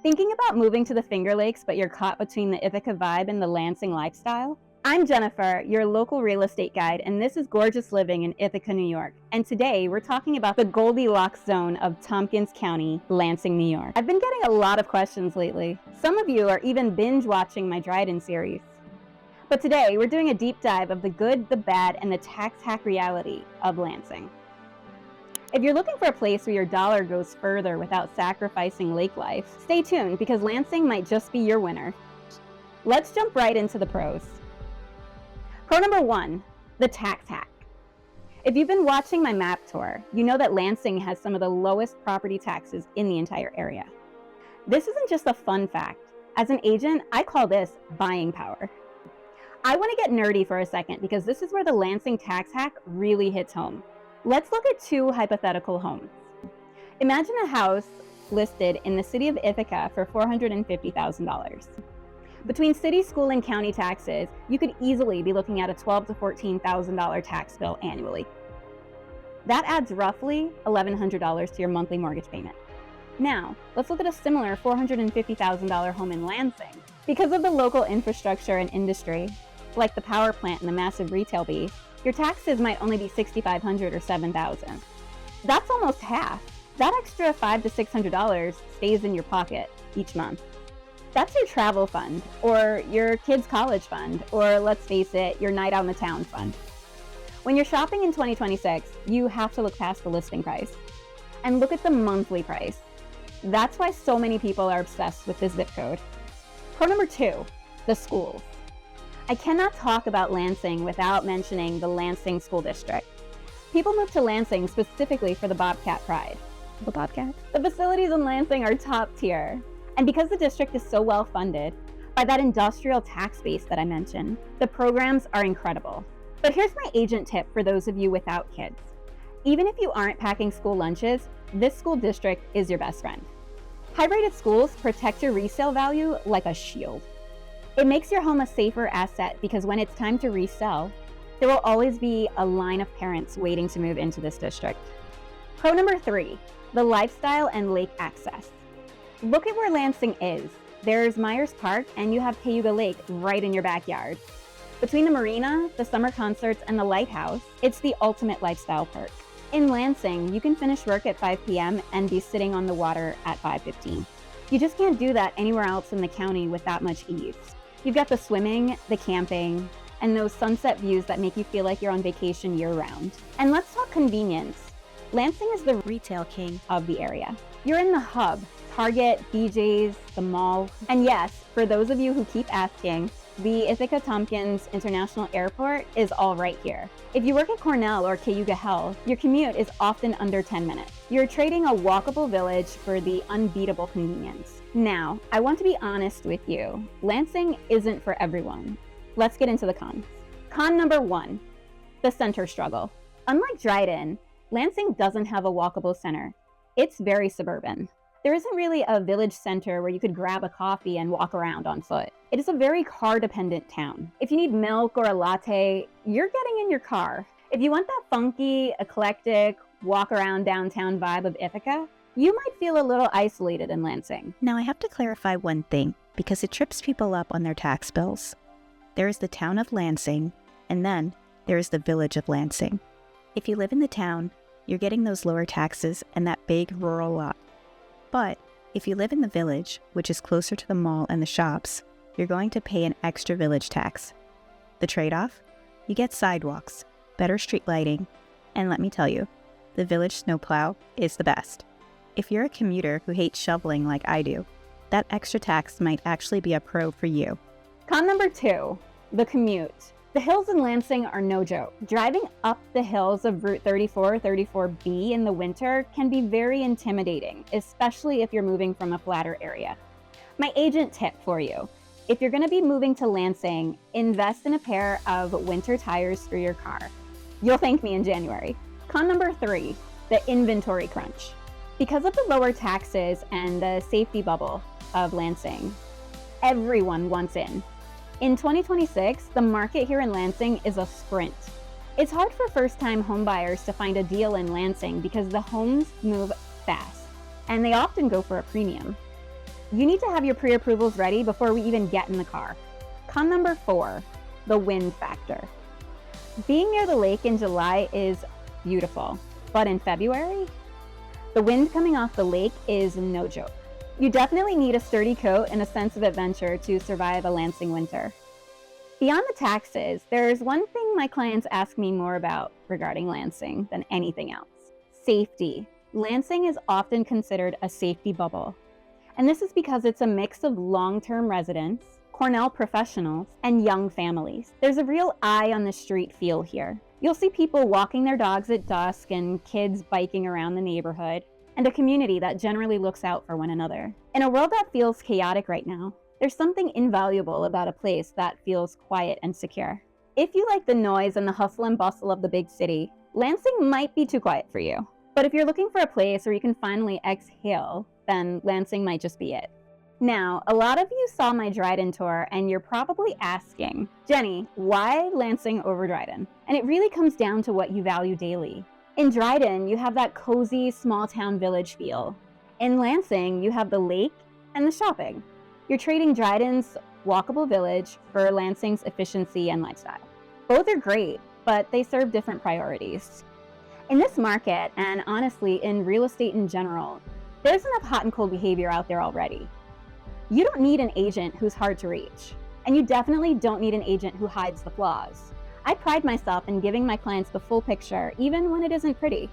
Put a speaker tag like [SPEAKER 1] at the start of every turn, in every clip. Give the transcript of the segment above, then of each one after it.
[SPEAKER 1] Thinking about moving to the Finger Lakes, but you're caught between the Ithaca vibe and the Lansing lifestyle? I'm Jennifer, your local real estate guide, and this is Gorgeous Living in Ithaca, New York. And today we're talking about the Goldilocks Zone of Tompkins County, Lansing, New York. I've been getting a lot of questions lately. Some of you are even binge watching my Dryden series. But today we're doing a deep dive of the good, the bad, and the tax hack reality of Lansing. If you're looking for a place where your dollar goes further without sacrificing lake life, stay tuned because Lansing might just be your winner. Let's jump right into the pros. Pro number 1, the tax hack. If you've been watching my map tour, you know that Lansing has some of the lowest property taxes in the entire area. This isn't just a fun fact. As an agent, I call this buying power. I want to get nerdy for a second because this is where the Lansing Tax Hack really hits home. Let's look at 2 hypothetical homes. Imagine a house listed in the City of Ithaca for $450,000. Between city, school, and county taxes, you could easily be looking at a $12,000 to $14,000 tax bill annually. That adds roughly $1,100 to your monthly mortgage payment. Now, let's look at a similar $450,000 home in Lansing. Because of the local infrastructure and industry, like the power plant and the massive retail bee, your taxes might only be $6,500 or $7,000. That's almost half. That extra $500 to $600 stays in your pocket each month. That's your travel fund, or your kids' college fund, or let's face it, your night out in the town fund. When you're shopping in 2026, you have to look past the listing price and look at the monthly price. That's why so many people are obsessed with this zip code. Pro number 2, the schools. I cannot talk about Lansing without mentioning the Lansing School District. People move to Lansing specifically for the Bobcat Pride. The Bobcat? The facilities in Lansing are top tier. And because the district is so well funded by that industrial tax base that I mentioned, the programs are incredible. But here's my agent tip for those of you without kids. Even if you aren't packing school lunches, this school district is your best friend. High-rated schools protect your resale value like a shield. It makes your home a safer asset because when it's time to resell, there will always be a line of parents waiting to move into this district. Pro number 3, the lifestyle and lake access. Look at where Lansing is. There's Myers Park and you have Cayuga Lake right in your backyard. Between the marina, the summer concerts, and the lighthouse, it's the ultimate lifestyle perk. In Lansing, you can finish work at 5 p.m. and be sitting on the water at 5:15. You just can't do that anywhere else in the county with that much ease. You've got the swimming, the camping, and those sunset views that make you feel like you're on vacation year-round. And let's talk convenience. Lansing is the retail king of the area. You're in the hub. Target, BJ's, the mall. And yes, for those of you who keep asking, the Ithaca Tompkins International Airport is all right here. If you work at Cornell or Cayuga Health, your commute is often under 10 minutes. You're trading a walkable village for the unbeatable convenience. Now, I want to be honest with you. Lansing isn't for everyone. Let's get into the cons. Con number 1, the center struggle. Unlike Dryden, Lansing doesn't have a walkable center. It's very suburban. There isn't really a village center where you could grab a coffee and walk around on foot. It is a very car-dependent town. If you need milk or a latte, you're getting in your car. If you want that funky, eclectic, walk-around downtown vibe of Ithaca, you might feel a little isolated in Lansing.
[SPEAKER 2] Now I have to clarify one thing, because it trips people up on their tax bills. There is the town of Lansing, and then there is the village of Lansing. If you live in the town, you're getting those lower taxes and that big rural lot. But if you live in the village, which is closer to the mall and the shops, you're going to pay an extra village tax. The trade-off? You get sidewalks, better street lighting, and let me tell you, the village snowplow is the best. If you're a commuter who hates shoveling like I do, that extra tax might actually be a pro for you.
[SPEAKER 1] Con number 2, the commute. The hills in Lansing are no joke. Driving up the hills of Route 34, 34B in the winter can be very intimidating, especially if you're moving from a flatter area. My agent tip for you, if you're gonna be moving to Lansing, invest in a pair of winter tires for your car. You'll thank me in January. Con number 3, the inventory crunch. Because of the lower taxes and the safety bubble of Lansing, everyone wants in. In 2026, the market here in Lansing is a sprint. It's hard for first-time homebuyers to find a deal in Lansing because the homes move fast, and they often go for a premium. You need to have your pre-approvals ready before we even get in the car. Con number 4, the wind factor. Being near the lake in July is beautiful, but in February, the wind coming off the lake is no joke. You definitely need a sturdy coat and a sense of adventure to survive a Lansing winter. Beyond the taxes, there's one thing my clients ask me more about regarding Lansing than anything else: safety. Lansing is often considered a safety bubble, and this is because it's a mix of long-term residents, Cornell professionals, and young families. There's a real eye on the street feel here. You'll see people walking their dogs at dusk and kids biking around the neighborhood, and a community that generally looks out for one another. In a world that feels chaotic right now, there's something invaluable about a place that feels quiet and secure. If you like the noise and the hustle and bustle of the big city, Lansing might be too quiet for you. But if you're looking for a place where you can finally exhale, then Lansing might just be it. Now, a lot of you saw my Dryden tour and you're probably asking, Jenny, why Lansing over Dryden? And it really comes down to what you value daily. In Dryden, you have that cozy small town village feel. In Lansing, you have the lake and the shopping. You're trading Dryden's walkable village for Lansing's efficiency and lifestyle. Both are great, but they serve different priorities. In this market, and honestly in real estate in general, there's enough hot and cold behavior out there already. You don't need an agent who's hard to reach, and you definitely don't need an agent who hides the flaws. I pride myself in giving my clients the full picture, even when it isn't pretty.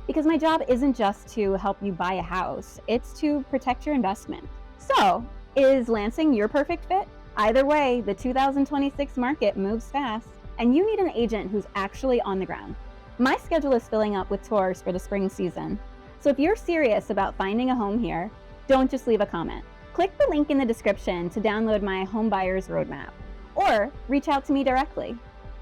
[SPEAKER 1] Because my job isn't just to help you buy a house, it's to protect your investment. So, is Lansing your perfect fit? Either way, the 2026 market moves fast, and you need an agent who's actually on the ground. My schedule is filling up with tours for the spring season. So if you're serious about finding a home here, don't just leave a comment. Click the link in the description to download my Home Buyer's Roadmap, or reach out to me directly.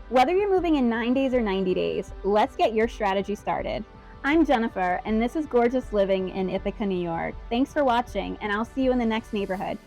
[SPEAKER 1] Whether you're moving in 9 days or 90 days, let's get your strategy started. I'm Jennifer, and this is Gorgeous Living in Ithaca, New York. Thanks for watching, and I'll see you in the next neighborhood.